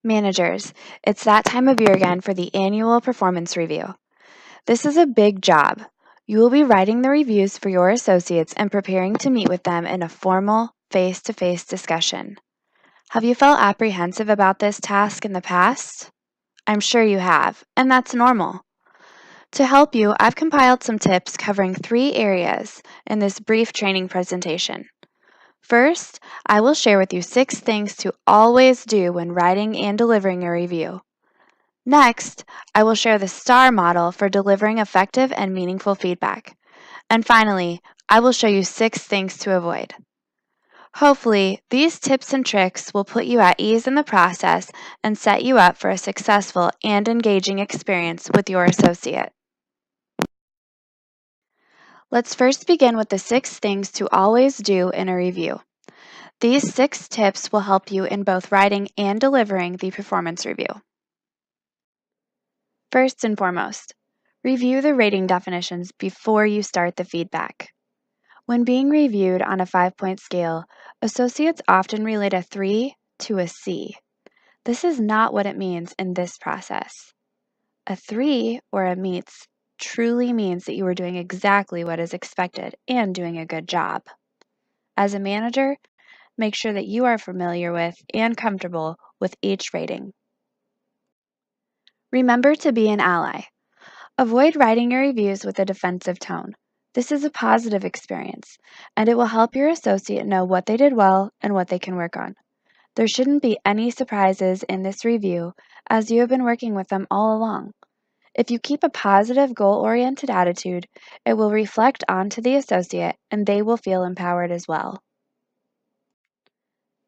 Managers, it's that time of year again for the annual performance review. This is a big job. You will be writing the reviews for your associates and preparing to meet with them in a formal, face-to-face discussion. Have you felt apprehensive about this task in the past? I'm sure you have, and that's normal. To help you, I've compiled some tips covering 3 areas in this brief training presentation. First, I will share with you 6 things to always do when writing and delivering a review. Next, I will share the STAR model for delivering effective and meaningful feedback. And finally, I will show you 6 things to avoid. Hopefully, these tips and tricks will put you at ease in the process and set you up for a successful and engaging experience with your associate. Let's first begin with the 6 things to always do in a review. These 6 tips will help you in both writing and delivering the performance review. First and foremost, review the rating definitions before you start the feedback. When being reviewed on a 5-point scale, associates often relate a 3 to a C. This is not what it means in this process. A 3 or a meets truly means that you are doing exactly what is expected and doing a good job. As a manager, make sure that you are familiar with and comfortable with each rating. Remember to be an ally. Avoid writing your reviews with a defensive tone. This is a positive experience, and it will help your associate know what they did well and what they can work on. There shouldn't be any surprises in this review, as you have been working with them all along. If you keep a positive, goal-oriented attitude, it will reflect onto the associate, and they will feel empowered as well.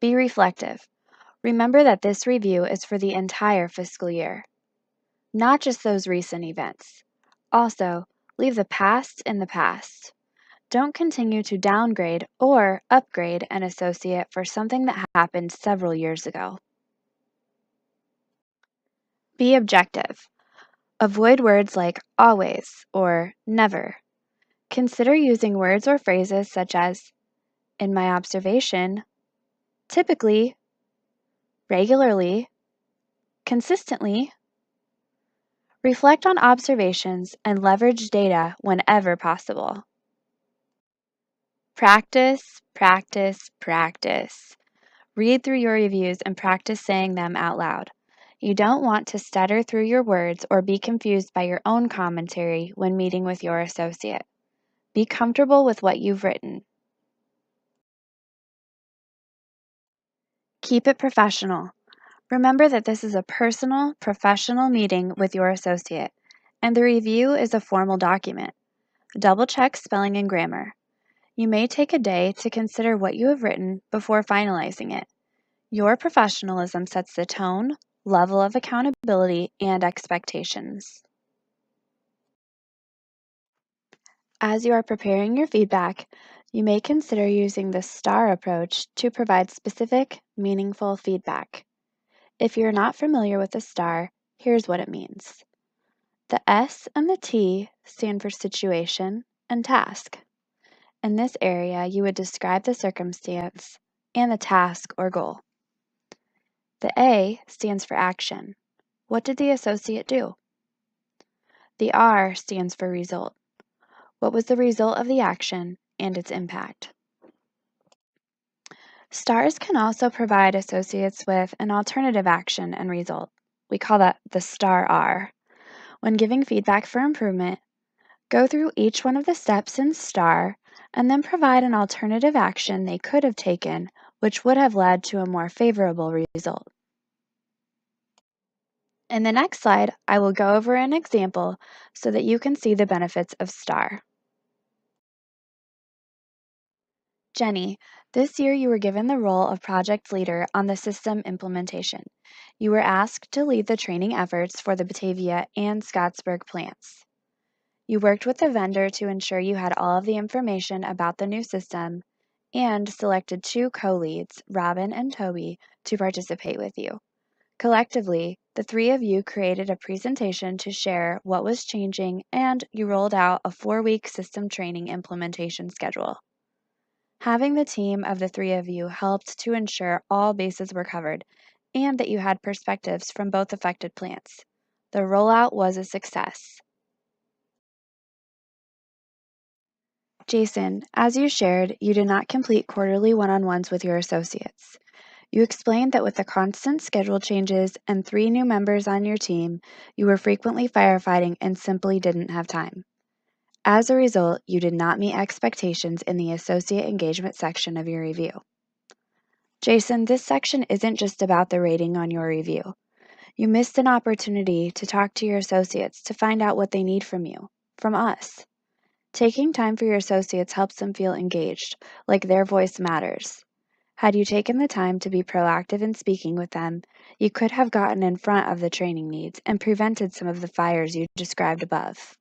Be reflective. Remember that this review is for the entire fiscal year, not just those recent events. Also, leave the past in the past. Don't continue to downgrade or upgrade an associate for something that happened several years ago. Be objective. Avoid words like always or never. Consider using words or phrases such as, in my observation, typically, regularly, consistently. Reflect on observations and leverage data whenever possible. Practice, practice, practice. Read through your reviews and practice saying them out loud. You don't want to stutter through your words or be confused by your own commentary when meeting with your associate. Be comfortable with what you've written. Keep it professional. Remember that this is a personal, professional meeting with your associate, and the review is a formal document. Double-check spelling and grammar. You may take a day to consider what you have written before finalizing it. Your professionalism sets the tone, level of accountability, and expectations. As you are preparing your feedback, you may consider using the STAR approach to provide specific, meaningful feedback. If you're not familiar with the STAR, here's what it means. The S and the T stand for situation and task. In this area, you would describe the circumstance and the task or goal. The A stands for action. What did the associate do? The R stands for result. What was the result of the action and its impact? STARs can also provide associates with an alternative action and result. We call that the STAR R. When giving feedback for improvement, go through each one of the steps in STAR and then provide an alternative action they could have taken, which would have led to a more favorable result. In the next slide, I will go over an example so that you can see the benefits of STAR. Jenny, this year you were given the role of project leader on the system implementation. You were asked to lead the training efforts for the Batavia and Scottsburg plants. You worked with the vendor to ensure you had all of the information about the new system and selected 2 co-leads, Robin and Toby, to participate with you. Collectively, the 3 of you created a presentation to share what was changing, and you rolled out a 4-week system training implementation schedule. Having the team of the 3 of you helped to ensure all bases were covered and that you had perspectives from both affected plants. The rollout was a success. Jason, as you shared, you did not complete quarterly one-on-ones with your associates. You explained that with the constant schedule changes and 3 new members on your team, you were frequently firefighting and simply didn't have time. As a result, you did not meet expectations in the associate engagement section of your review. Jason, this section isn't just about the rating on your review. You missed an opportunity to talk to your associates to find out what they need from you, from us. Taking time for your associates helps them feel engaged, like their voice matters. Had you taken the time to be proactive in speaking with them, you could have gotten in front of the training needs and prevented some of the fires you described above.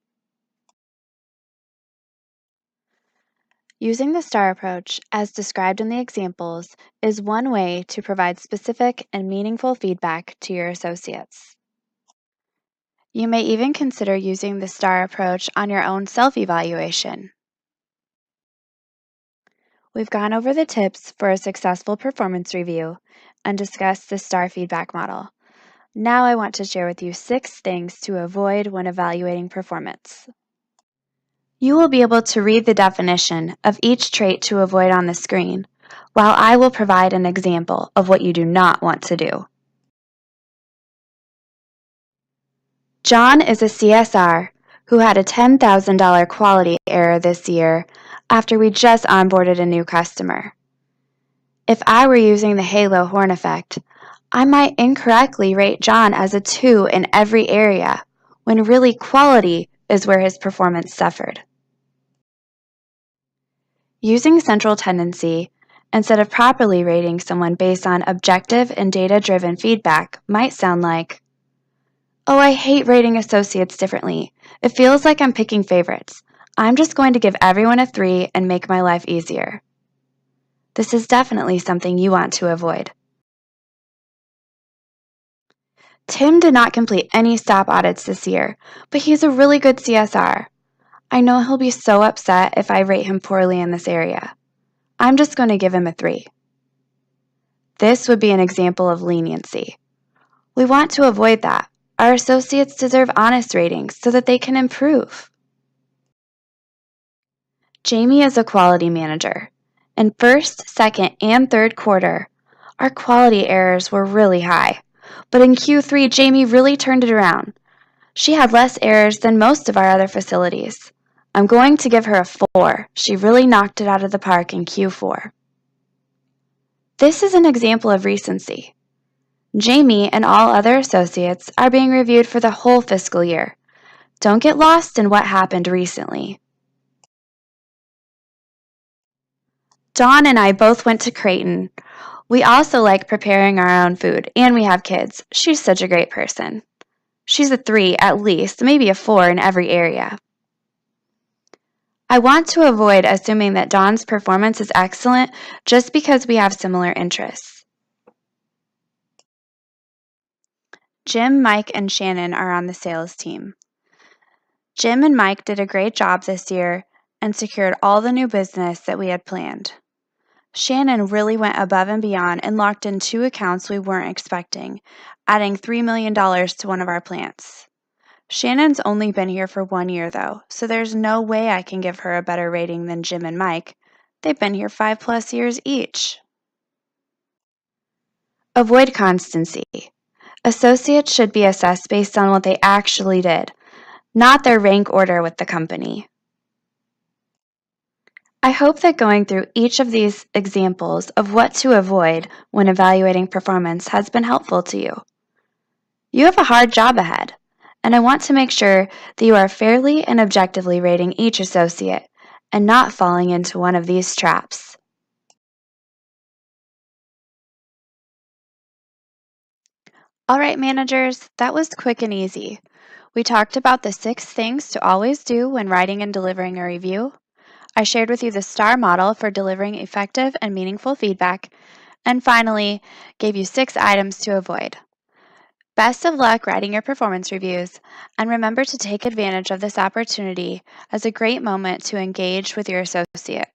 Using the STAR approach, as described in the examples, is one way to provide specific and meaningful feedback to your associates. You may even consider using the STAR approach on your own self-evaluation. We've gone over the tips for a successful performance review and discussed the STAR feedback model. Now I want to share with you 6 things to avoid when evaluating performance. You will be able to read the definition of each trait to avoid on the screen, while I will provide an example of what you do not want to do. John is a CSR who had a $10,000 quality error this year after we just onboarded a new customer. If I were using the halo horn effect, I might incorrectly rate John as a 2 in every area, when really quality is where his performance suffered. Using central tendency, instead of properly rating someone based on objective and data-driven feedback, might sound like, "Oh, I hate rating associates differently. It feels like I'm picking favorites. I'm just going to give everyone a 3 and make my life easier." This is definitely something you want to avoid. Tim did not complete any stop audits this year, but he's a really good CSR. I know he'll be so upset if I rate him poorly in this area. I'm just going to give him a 3. This would be an example of leniency. We want to avoid that. Our associates deserve honest ratings so that they can improve. Jamie is a quality manager. In first, second, and third quarter, our quality errors were really high. But in Q3, Jamie really turned it around. She had less errors than most of our other facilities. I'm going to give her a 4. She really knocked it out of the park in Q4. This is an example of recency. Jamie and all other associates are being reviewed for the whole fiscal year. Don't get lost in what happened recently. Dawn and I both went to Creighton. We also like preparing our own food, and we have kids. She's such a great person. She's a 3 at least, maybe a 4 in every area. I want to avoid assuming that Dawn's performance is excellent just because we have similar interests. Jim, Mike, and Shannon are on the sales team. Jim and Mike did a great job this year and secured all the new business that we had planned. Shannon really went above and beyond and locked in 2 accounts we weren't expecting, adding $3 million to one of our plants. Shannon's only been here for 1 year, though, so there's no way I can give her a better rating than Jim and Mike. They've been here 5+ years each. Avoid constancy. Associates should be assessed based on what they actually did, not their rank order with the company. I hope that going through each of these examples of what to avoid when evaluating performance has been helpful to you. You have a hard job ahead, and I want to make sure that you are fairly and objectively rating each associate and not falling into one of these traps. All right, managers, that was quick and easy. We talked about the 6 things to always do when writing and delivering a review. I shared with you the STAR model for delivering effective and meaningful feedback, and finally, gave you 6 items to avoid. Best of luck writing your performance reviews, and remember to take advantage of this opportunity as a great moment to engage with your associate.